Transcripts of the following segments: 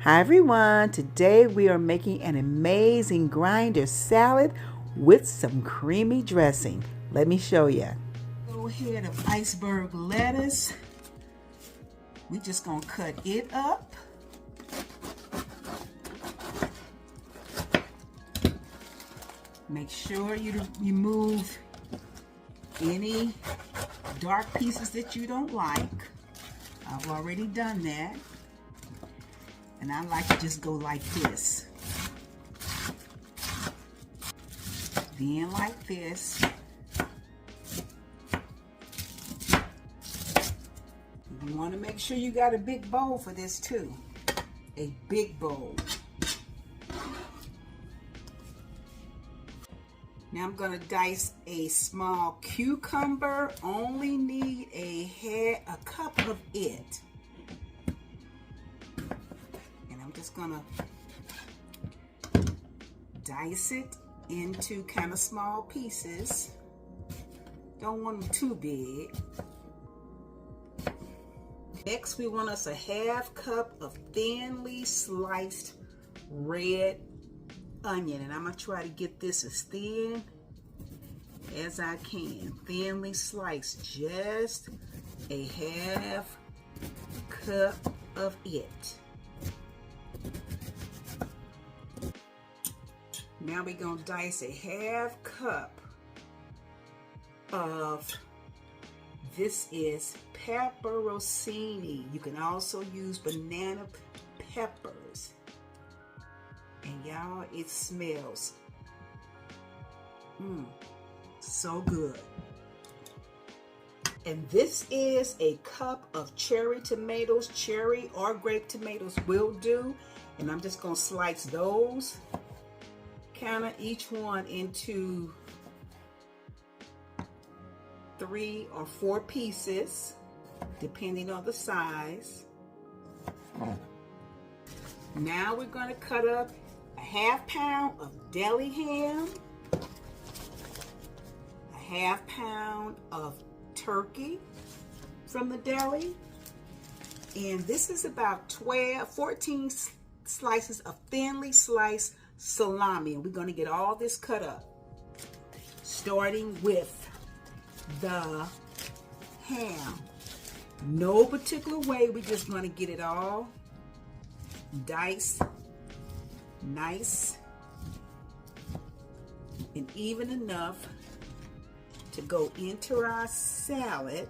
Hi everyone, today we are making an amazing grinder salad with some creamy dressing. Let me show you. Go ahead of iceberg lettuce. We just gonna cut it up. Make sure you remove any dark pieces that you don't like. I've already done that. And I like to just go like this. Then like this. You want to make sure you got a big bowl for this too. A big bowl. Now I'm going to dice a small cucumber. Only need a cup of it. Just gonna dice it into kind of small pieces. Don't want them too big. Next, we want us a half cup of thinly sliced red onion, and I'm gonna try to get this as thin as I can. Thinly sliced, just a half cup of it. Now we're going to dice a half cup of, this is pepperoncini. You can also use banana peppers. And y'all, it smells so good. And this is a cup of cherry tomatoes. Cherry or grape tomatoes will do. And I'm just going to slice those. Kind of each one into 3 or 4 pieces, depending on the size. Now we're going to cut up a ½ pound of deli ham, a ½ pound of turkey from the deli, and this is about 14 slices of thinly sliced salami, and we're going to get all this cut up, starting with the ham. No particular way, we're just going to get it all diced nice and even enough to go into our salad,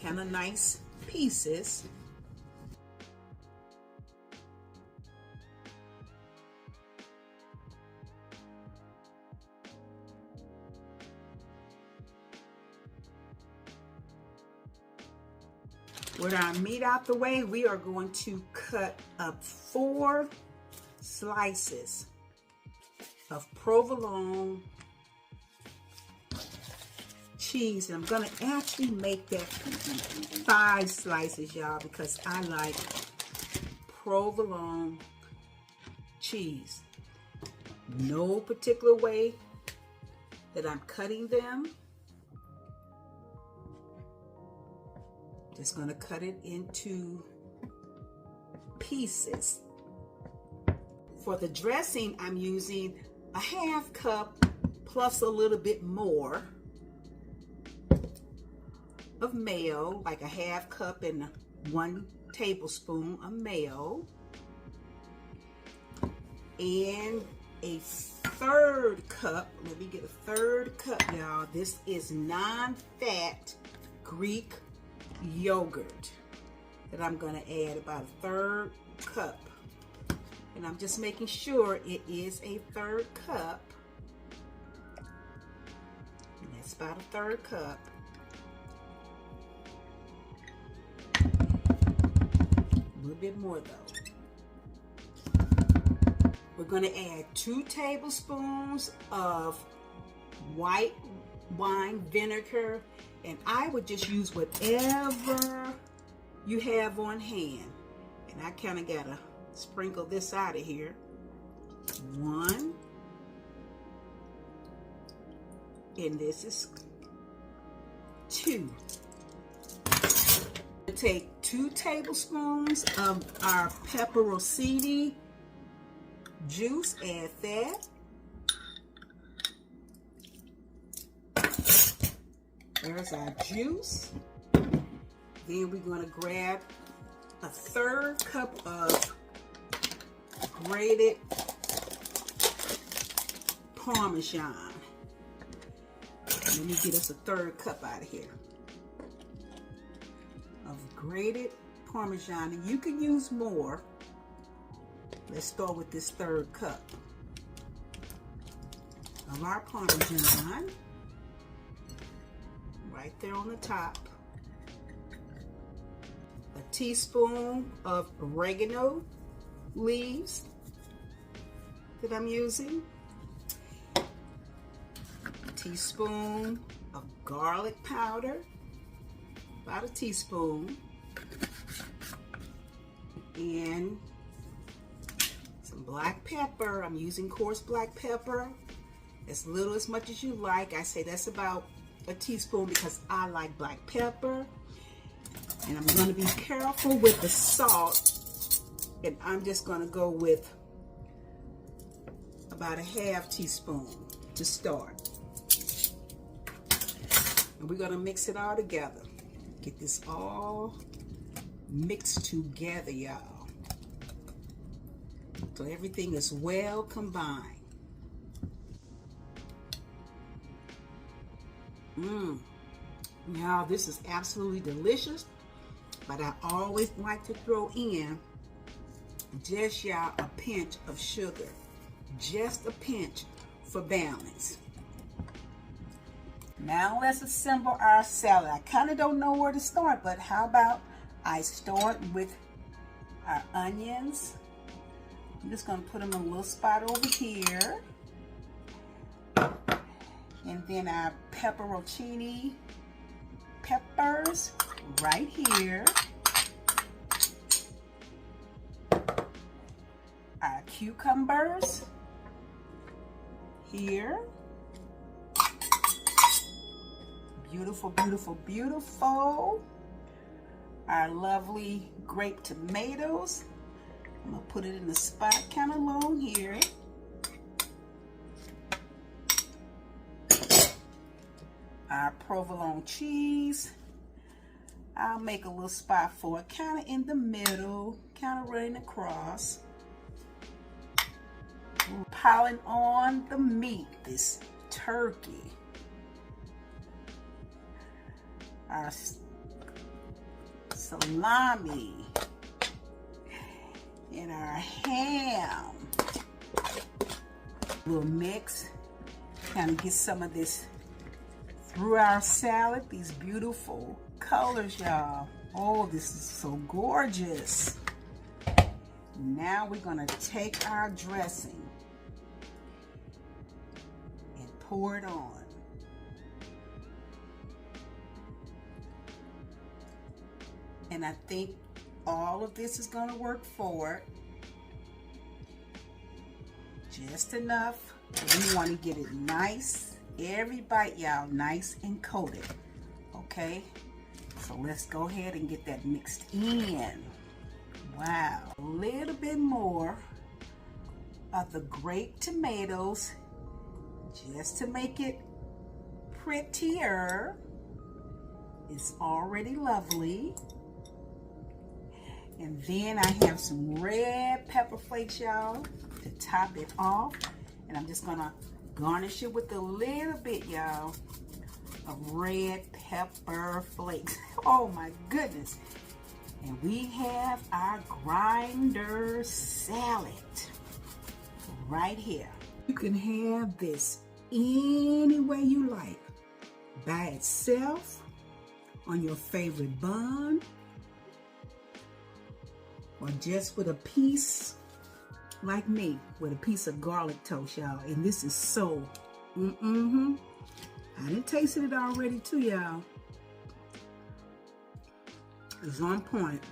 kind of nice pieces. With our meat out the way, we are going to cut up 4 slices of provolone cheese. And I'm going to actually make that 5 slices, y'all, because I like provolone cheese. No particular way that I'm cutting them. Just going to cut it into pieces. For the dressing, I'm using a ½ cup plus a little bit more of mayo, like a ½ cup and 1 tablespoon of mayo, and a 1/3 cup. Let me get a 1/3 cup, y'all. This is non-fat Greek yogurt that I'm going to add about a 1/3 cup, and I'm just making sure it is a 1/3 cup, and that's about a 1/3 cup. A little bit more though. We're going to add 2 tablespoons of white wine vinegar, and I would just use whatever you have on hand. And I kind of gotta sprinkle this out of here. 1, and this is 2. take 2 tablespoons of our pepperoncini juice, add that. There's our juice. Then we're going to grab a 1/3 cup of grated Parmesan. Let me get us a 1/3 cup out of here of grated Parmesan, and you can use more. Let's start with this 1/3 cup of our Parmesan right there on the top. A teaspoon of oregano leaves that I'm using. A teaspoon of garlic powder, about a teaspoon, and some black pepper. I'm using coarse black pepper, as little as much as you like. I say that's about a teaspoon because I like black pepper. And I'm going to be careful with the salt, and I'm just going to go with about a 1/2 teaspoon to start. And we're going to mix it all together. Get this all mixed together, y'all, so everything is well combined. Now this is absolutely delicious, but I always like to throw in just, y'all, a pinch of sugar, just a pinch for balance. Now let's assemble our salad. I kind of don't know where to start, but how about I start with our onions. I'm just going to put them in a little spot over here. And then our pepperoncini peppers right here. Our cucumbers here. Beautiful, beautiful, beautiful. Our lovely grape tomatoes. I'm gonna put it in the spot kind of low here. Our provolone cheese. I'll make a little spot for it, kind of in the middle, kind of running across. Piling on the meat, this turkey. Our salami and our ham. We'll mix, kind of get some of this through our salad. These beautiful colors, y'all. Oh, this is so gorgeous. Now we're gonna take our dressing and pour it on. And I think all of this is gonna work for it. Just enough. We wanna get it nice, every bite, y'all, nice and coated. Okay, so let's go ahead and get that mixed in. Wow, a little bit more of the grape tomatoes just to make it prettier. It's already lovely. And then I have some red pepper flakes, y'all, to top it off. And I'm just gonna garnish it with a little bit, y'all, of red pepper flakes. Oh my goodness. And we have our grinder salad right here. You can have this any way you like. By itself, on your favorite bun, or just with a piece, like me, with a piece of garlic toast, y'all. And this is so, I done tasted it already too, y'all. It's on point.